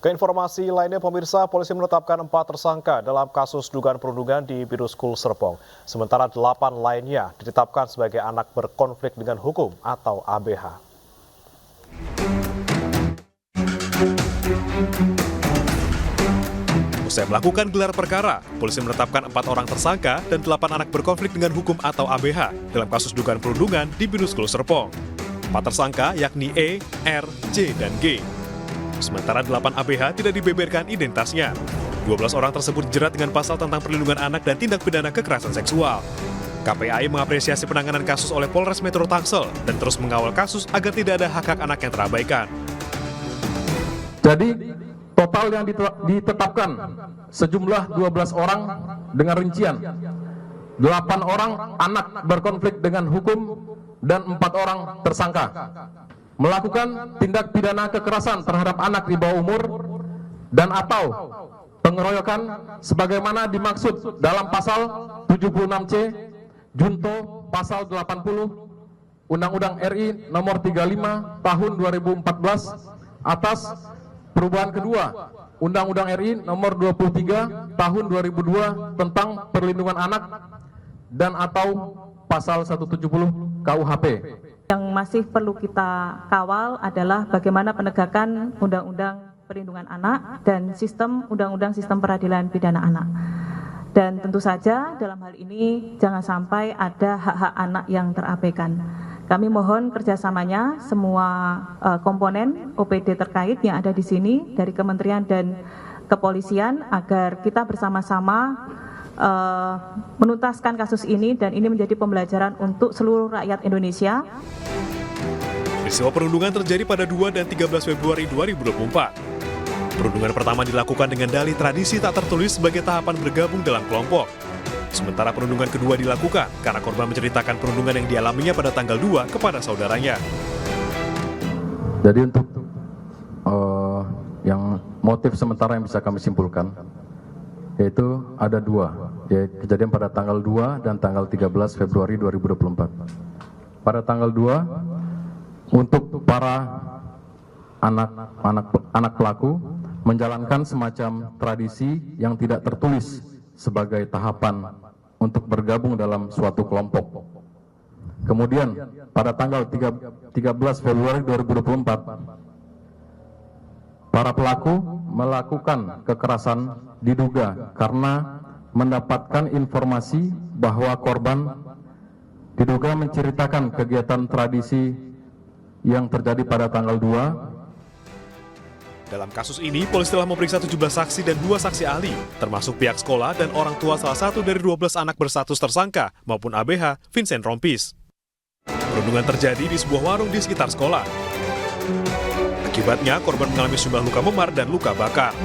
Keinformasi lainnya, pemirsa, polisi menetapkan 4 tersangka dalam kasus dugaan perundungan di Biru School Serpong. Sementara 8 lainnya ditetapkan sebagai anak berkonflik dengan hukum atau ABH. Usai melakukan gelar perkara, polisi menetapkan 4 orang tersangka dan 8 anak berkonflik dengan hukum atau ABH dalam kasus dugaan perundungan di Biru School Serpong. 4 tersangka yakni E, R, J, dan G. Sementara 8 ABH tidak dibeberkan identitasnya. 12 orang tersebut dijerat dengan pasal tentang perlindungan anak dan tindak pidana kekerasan seksual. KPAI mengapresiasi penanganan kasus oleh Polres Metro Tangsel dan terus mengawal kasus agar tidak ada hak-hak anak yang terabaikan. Jadi total yang ditetapkan sejumlah 12 orang dengan rincian 8 orang anak berkonflik dengan hukum dan 4 orang tersangka melakukan tindak pidana kekerasan terhadap anak di bawah umur dan atau pengeroyokan sebagaimana dimaksud dalam pasal 76C junto pasal 80 Undang-Undang RI nomor 35 tahun 2014 atas perubahan kedua Undang-Undang RI nomor 23 tahun 2002 tentang perlindungan anak dan atau pasal 170 KUHP. Yang masih perlu kita kawal adalah bagaimana penegakan Undang-Undang Perlindungan Anak dan sistem Undang-Undang Sistem Peradilan Pidana Anak. Dan tentu saja dalam hal ini jangan sampai ada hak-hak anak yang terabaikan. Kami mohon kerjasamanya semua komponen OPD terkait yang ada di sini dari Kementerian dan Kepolisian agar kita bersama-sama menuntaskan kasus ini dan ini menjadi pembelajaran untuk seluruh rakyat Indonesia. Peristiwa perundungan terjadi pada 2 dan 13 Februari 2024. Perundungan pertama dilakukan dengan dalih tradisi tak tertulis sebagai tahapan bergabung dalam kelompok. Sementara perundungan kedua dilakukan karena korban menceritakan perundungan yang dialaminya pada tanggal 2 kepada saudaranya. Jadi untuk yang motif sementara yang bisa kami simpulkan yaitu ada 2, yaitu kejadian pada tanggal 2 dan tanggal 13 Februari 2024. Pada tanggal 2, untuk para anak pelaku menjalankan semacam tradisi yang tidak tertulis sebagai tahapan untuk bergabung dalam suatu kelompok. Kemudian pada tanggal 13 Februari 2024, para pelaku melakukan kekerasan diduga karena mendapatkan informasi bahwa korban diduga menceritakan kegiatan tradisi yang terjadi pada tanggal 2. Dalam kasus ini, polisi telah memeriksa 17 saksi dan 2 saksi ahli, termasuk pihak sekolah dan orang tua salah satu dari 12 anak berstatus tersangka maupun ABH, Vincent Rompis. Perundungan terjadi di sebuah warung di sekitar sekolah. Akibatnya, korban mengalami sejumlah luka memar dan luka bakar.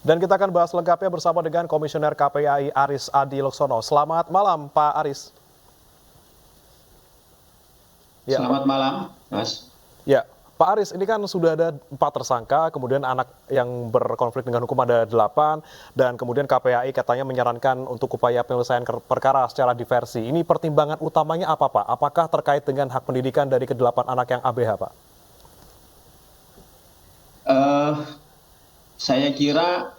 Dan kita akan bahas lengkapnya bersama dengan Komisioner KPAI Aris Adi Loksono. Selamat malam, Pak Aris. Ya. Selamat malam, Mas. Ya, Pak Aris, ini kan sudah ada 4 tersangka, kemudian anak yang berkonflik dengan hukum ada 8, dan kemudian KPAI katanya menyarankan untuk upaya penyelesaian perkara secara diversi. Ini pertimbangan utamanya apa, Pak? Apakah terkait dengan hak pendidikan dari ke-8 anak yang ABH, Pak? Saya kira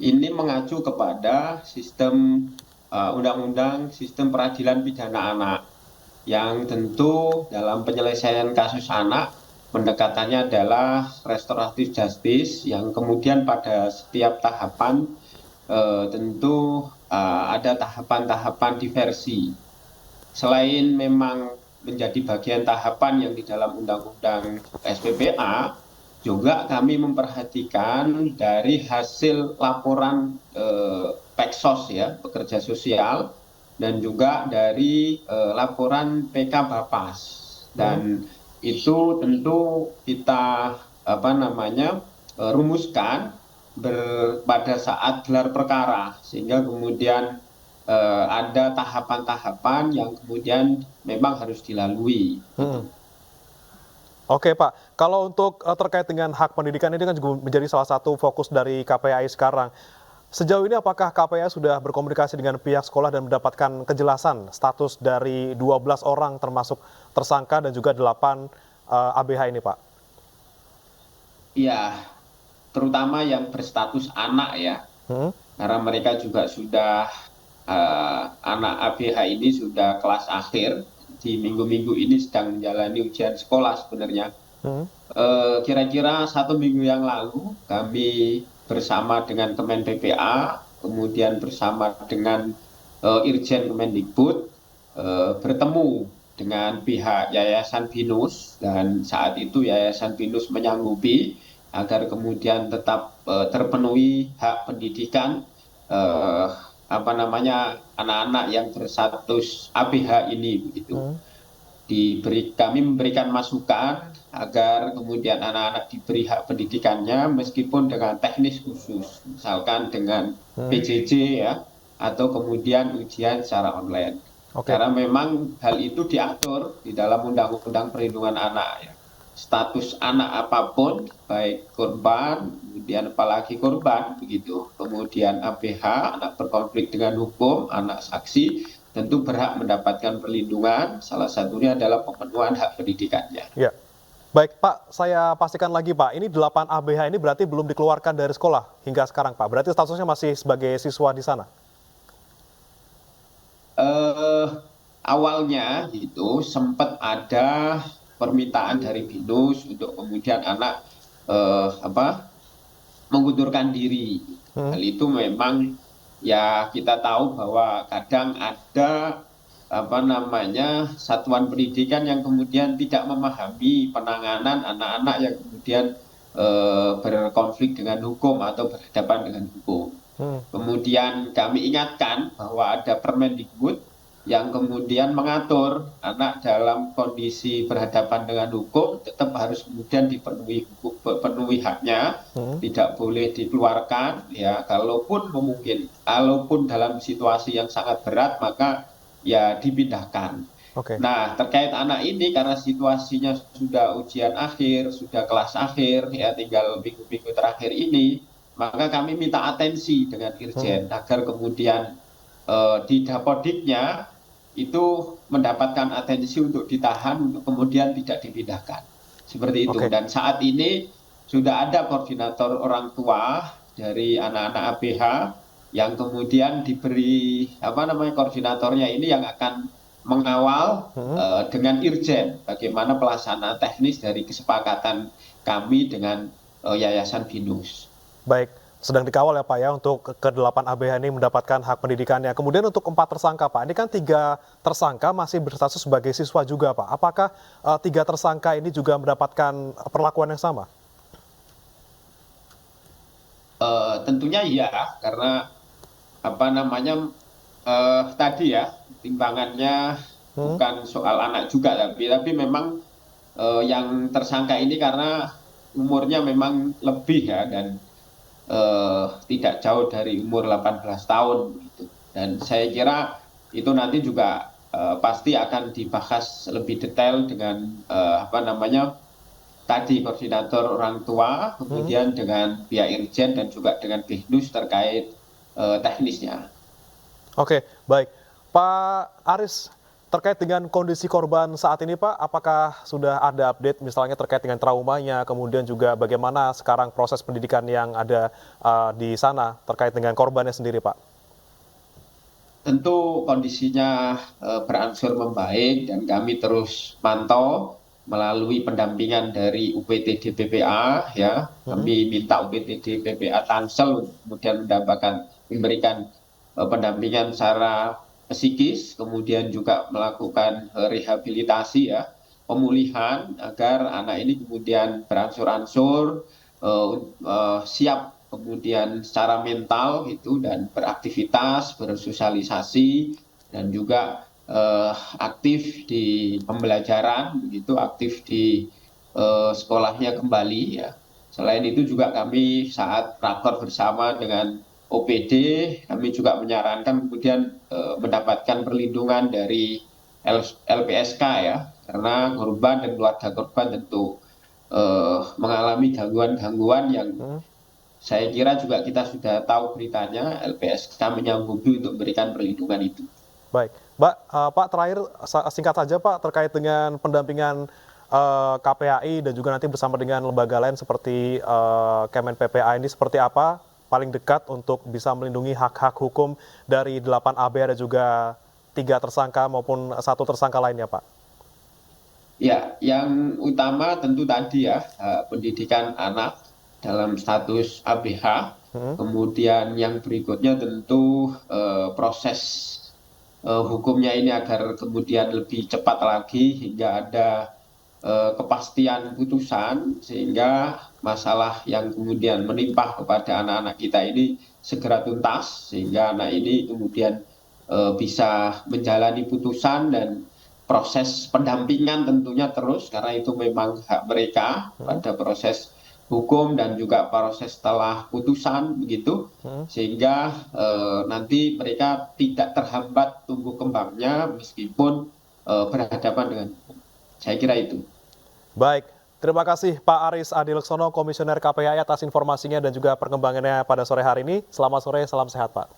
ini mengacu kepada sistem Undang-Undang Sistem Peradilan Pidana Anak, yang tentu dalam penyelesaian kasus anak pendekatannya adalah restoratif justice, yang kemudian pada setiap tahapan tentu ada tahapan-tahapan diversi. Selain memang menjadi bagian tahapan yang di dalam Undang-Undang SPPA, juga kami memperhatikan dari hasil laporan Peksos ya, pekerja sosial, dan juga dari laporan PK Bapas. Dan itu tentu kita rumuskan pada saat gelar perkara, sehingga kemudian ada tahapan-tahapan yang kemudian memang harus dilalui. Oke, Pak, kalau untuk terkait dengan hak pendidikan ini kan juga menjadi salah satu fokus dari KPAI sekarang. Sejauh ini apakah KPAI sudah berkomunikasi dengan pihak sekolah dan mendapatkan kejelasan status dari 12 orang termasuk tersangka dan juga 8 ABH ini, Pak? ya terutama yang berstatus anak ya, Hmm? karena mereka juga sudah anak ABH ini sudah kelas akhir, di minggu-minggu ini sedang menjalani ujian sekolah sebenarnya. Hmm? Kira-kira 1 minggu yang lalu kami bersama dengan Kemen PPA, kemudian bersama dengan Irjen Kemendikbud bertemu dengan pihak Yayasan Binus, dan saat itu Yayasan Binus menyanggupi agar kemudian tetap terpenuhi hak pendidikan eh, apa namanya anak-anak yang berstatus ABH ini begitu. Hmm? Kami memberikan masukan agar kemudian anak-anak diberi hak pendidikannya meskipun dengan teknis khusus, misalkan dengan Hmm? PJJ ya, atau kemudian ujian secara online. Oke. Karena memang hal itu diatur di dalam Undang-Undang Perlindungan Anak ya. Status anak apapun, baik korban, kemudian apalagi korban begitu, kemudian ABH, anak berkonflik dengan hukum, anak saksi, tentu berhak mendapatkan perlindungan, salah satunya adalah pemenuhan hak pendidikannya. Ya. Baik, Pak, saya pastikan lagi, Pak. Ini 8 ABH ini berarti belum dikeluarkan dari sekolah hingga sekarang, Pak. Berarti statusnya masih sebagai siswa di sana. eh, Awalnya itu sempat ada permintaan dari BINUS untuk kemudian anak mengundurkan diri. Hmm? Hal itu memang ya kita tahu bahwa kadang ada satuan pendidikan yang kemudian tidak memahami penanganan anak-anak yang kemudian berkonflik dengan hukum atau berhadapan dengan hukum. Hmm? Kemudian kami ingatkan bahwa ada Permendikbud yang kemudian mengatur anak dalam kondisi berhadapan dengan hukum tetap harus kemudian dipenuhi haknya, Hmm? tidak boleh dikeluarkan ya, kalaupun dalam situasi yang sangat berat maka ya dipindahkan. Oke. Nah, terkait anak ini karena situasinya sudah ujian akhir, sudah kelas akhir, ya tinggal minggu-minggu terakhir ini, maka kami minta atensi dengan Hmm? Irjen agar kemudian di Dapodiknya itu mendapatkan atensi untuk ditahan, untuk kemudian tidak dipindahkan. Seperti itu. Oke. Dan saat ini sudah ada koordinator orang tua dari anak-anak ABH yang kemudian diberi koordinatornya ini yang akan mengawal Hmm? dengan Irjen bagaimana pelaksanaan teknis dari kesepakatan kami dengan Yayasan Binus. Baik, sedang dikawal ya Pak ya untuk ke-8 ABH ini mendapatkan hak pendidikannya. Kemudian untuk 4 tersangka Pak, ini kan 3 tersangka masih berstatus sebagai siswa juga Pak. Apakah 3 tersangka ini juga mendapatkan perlakuan yang sama? Tentunya iya, karena tadi ya timbangannya Hmm? bukan soal anak juga, tapi memang yang tersangka ini karena umurnya memang lebih ya, dan tidak jauh dari umur 18 tahun gitu. Dan saya kira itu nanti juga pasti akan dibahas lebih detail dengan tadi koordinator orang tua, Hmm? kemudian dengan pihak Irjen dan juga dengan Binus terkait teknisnya. Oke, baik. Pak Aris, terkait dengan kondisi korban saat ini Pak, apakah sudah ada update misalnya terkait dengan traumanya, kemudian juga bagaimana sekarang proses pendidikan yang ada di sana terkait dengan korbannya sendiri Pak? Tentu kondisinya berangsur membaik dan kami terus pantau melalui pendampingan dari UPTD PPA ya. Hmm? Kami minta UPTD PPA Tangsel kemudian memberikan pendampingan secara psikis, kemudian juga melakukan rehabilitasi ya, pemulihan agar anak ini kemudian berangsur-angsur siap kemudian secara mental gitu dan beraktivitas, bersosialisasi dan juga aktif di pembelajaran begitu, aktif di sekolahnya kembali ya. Selain itu juga kami saat rakor bersama dengan OPD, kami juga menyarankan kemudian mendapatkan perlindungan dari LPSK ya, karena korban dan keluarga korban tentu mengalami gangguan-gangguan yang Hmm? saya kira juga kita sudah tahu beritanya, LPSK menyanggupi untuk memberikan perlindungan itu. Baik, Pak terakhir singkat saja Pak terkait dengan pendampingan KPAI dan juga nanti bersama dengan lembaga lain seperti Kemen PPA ini seperti apa paling dekat untuk bisa melindungi hak-hak hukum dari 8 ABH dan juga 3 tersangka maupun 1 tersangka lainnya, Pak? Ya, yang utama tentu tadi ya, pendidikan anak dalam status ABH. Kemudian yang berikutnya tentu proses hukumnya ini agar kemudian lebih cepat lagi hingga ada kepastian putusan sehingga masalah yang kemudian menimpa kepada anak-anak kita ini segera tuntas sehingga anak ini kemudian bisa menjalani putusan dan proses pendampingan tentunya terus karena itu memang hak mereka pada proses hukum dan juga proses setelah putusan begitu sehingga nanti mereka tidak terhambat tumbuh kembangnya meskipun berhadapan dengan hukum. Saya kira itu. Baik, terima kasih Pak Aris Adileksono, Komisioner KPAI atas informasinya dan juga perkembangannya pada sore hari ini. Selamat sore, salam sehat Pak.